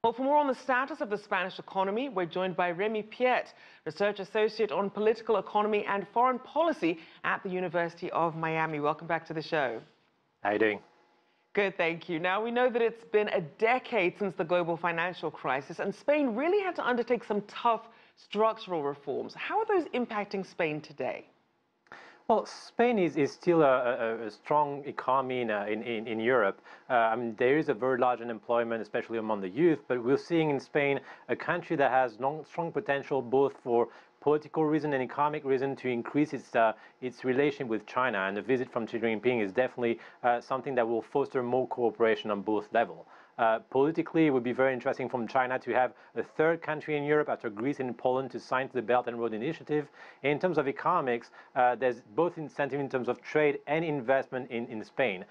Well, for more on the status of the Spanish economy, we're joined by Remi Piet, Research Associate on Political Economy and Foreign Policy at the University of Miami. Welcome back to the show. How are you doing? Good, thank you. Now, we know that it's been a decade since the global financial crisis, and Spain really had to undertake some tough structural reforms. How are those impacting Spain today? Well, Spain is still a strong economy in Europe. I mean, there is a very large unemployment, especially among the youth, but we're seeing in Spain a country that has strong potential both for political reason and economic reason to increase its relation with China. And the visit from Xi Jinping is definitely something that will foster more cooperation on both levels. Politically, it would be very interesting from China to have a third country in Europe after Greece and Poland to sign to the Belt and Road Initiative. In terms of economics, there's both incentive in terms of trade and investment in Spain.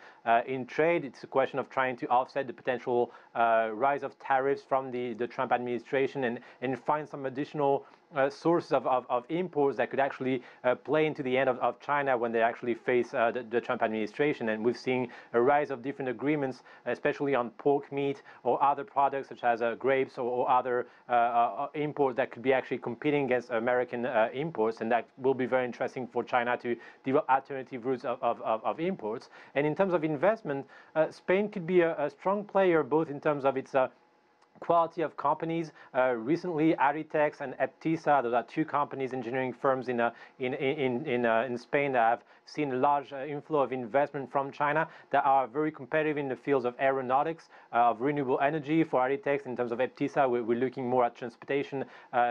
In trade, it's a question of trying to offset the potential rise of tariffs from the Trump administration and find some additional sources of imports that could actually play into the end of China when they actually face the Trump administration. And we've seen a rise of different agreements, especially on pork meat or other products such as grapes or other imports that could be actually competing against American imports. And that will be very interesting for China to develop alternative routes of imports. And in terms of investment, Spain could be a strong player both in terms of its quality of companies. Recently, Aritex and Eptisa, those are two companies, engineering firms in Spain that have seen a large inflow of investment from China that are very competitive in the fields of aeronautics, of renewable energy. For Aritex, in terms of Eptisa, we're looking more at transportation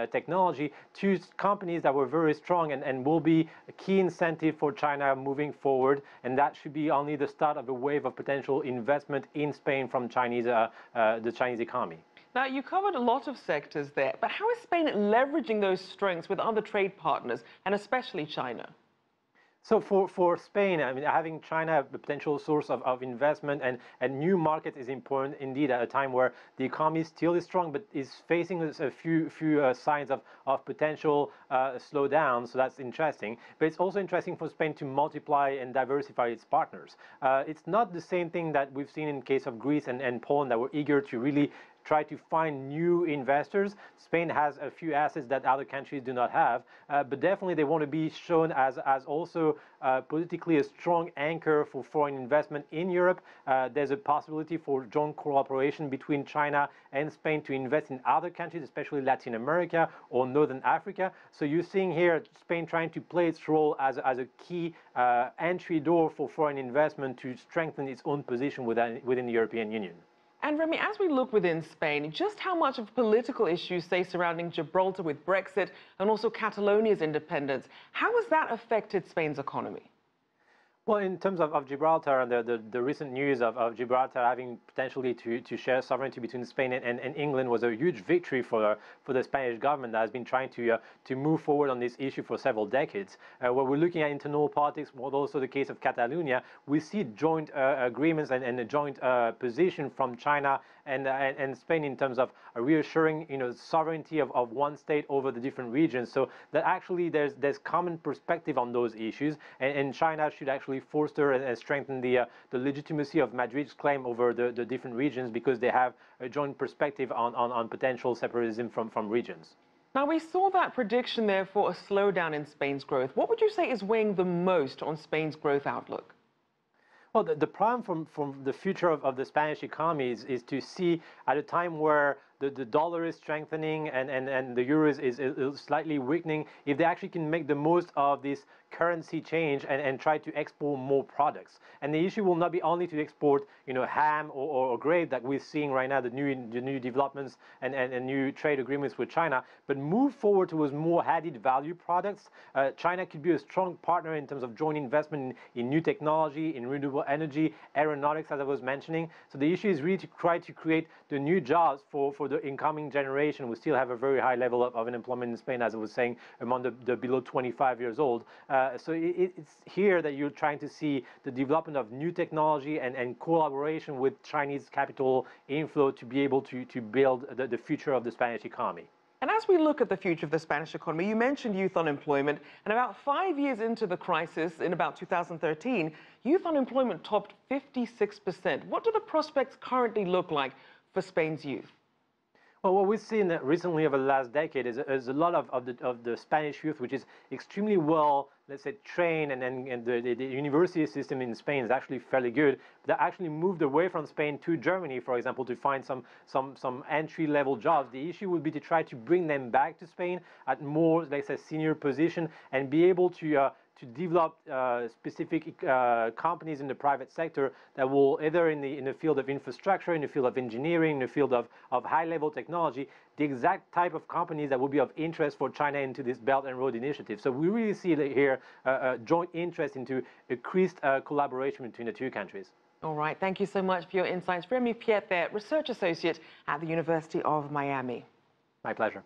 technology. Two companies that were very strong and will be a key incentive for China moving forward. And that should be only the start of a wave of potential investment in Spain from the Chinese economy. Now, you covered a lot of sectors there, but how is Spain leveraging those strengths with other trade partners, and especially China? So for Spain, I mean, having China a potential source of investment and new markets is important indeed at a time where the economy still is strong, but is facing a few signs of potential slowdown. So that's interesting. But it's also interesting for Spain to multiply and diversify its partners. It's not the same thing that we've seen in case of Greece and Poland that were eager to really try to find new investors. Spain has a few assets that other countries do not have, but definitely they want to be shown as also politically a strong anchor for foreign investment in Europe. There's a possibility for joint cooperation between China and Spain to invest in other countries, especially Latin America or Northern Africa. So you're seeing here Spain trying to play its role as a key entry door for foreign investment to strengthen its own position within the European Union. And Remi, as we look within Spain, just how much of political issues, say, surrounding Gibraltar with Brexit and also Catalonia's independence, how has that affected Spain's economy? Well, in terms of Gibraltar and the recent news of Gibraltar having potentially to share sovereignty between Spain and England was a huge victory for the Spanish government that has been trying to move forward on this issue for several decades. Where we're looking at internal politics, but also the case of Catalonia, we see joint agreements and a joint position from China and Spain in terms of reassuring sovereignty of one state over the different regions. So that actually there's common perspective on those issues, and China should actually foster and strengthen the legitimacy of Madrid's claim over the different regions because they have a joint perspective on potential separatism from regions. Now, we saw that prediction there for a slowdown in Spain's growth. What would you say is weighing the most on Spain's growth outlook? Well, the problem from the future of the Spanish economy is to see at a time where the dollar is strengthening and the euro is slightly weakening, if they actually can make the most of this currency change and try to export more products. And the issue will not be only to export ham or grape that we're seeing right now, the new developments and new trade agreements with China, but move forward towards more added value products. China could be a strong partner in terms of joint investment in new technology, in renewable energy, aeronautics, as I was mentioning. So the issue is really to try to create the new jobs for the incoming generation. We still have a very high level of unemployment in Spain, as I was saying, among the below 25 years old. So it's here that you're trying to see the development of new technology and collaboration with Chinese capital inflow to be able to build the future of the Spanish economy. And as we look at the future of the Spanish economy, you mentioned youth unemployment, and about 5 years into the crisis, in about 2013, youth unemployment topped 56%. What do the prospects currently look like for Spain's youth? Well, what we've seen recently over the last decade is a lot of the Spanish youth, which is extremely well, let's say, trained, and the university system in Spain is actually fairly good. They actually moved away from Spain to Germany, for example, to find some entry-level jobs. The issue would be to try to bring them back to Spain at more, let's say, senior position and be able to develop specific companies in the private sector that will either in the field of infrastructure, in the field of engineering, in the field of high-level technology, the exact type of companies that will be of interest for China into this Belt and Road Initiative. So we really see here a joint interest into increased collaboration between the two countries. All right, thank you so much for your insights. Remi Piet there, Research Associate at the University of Miami. My pleasure.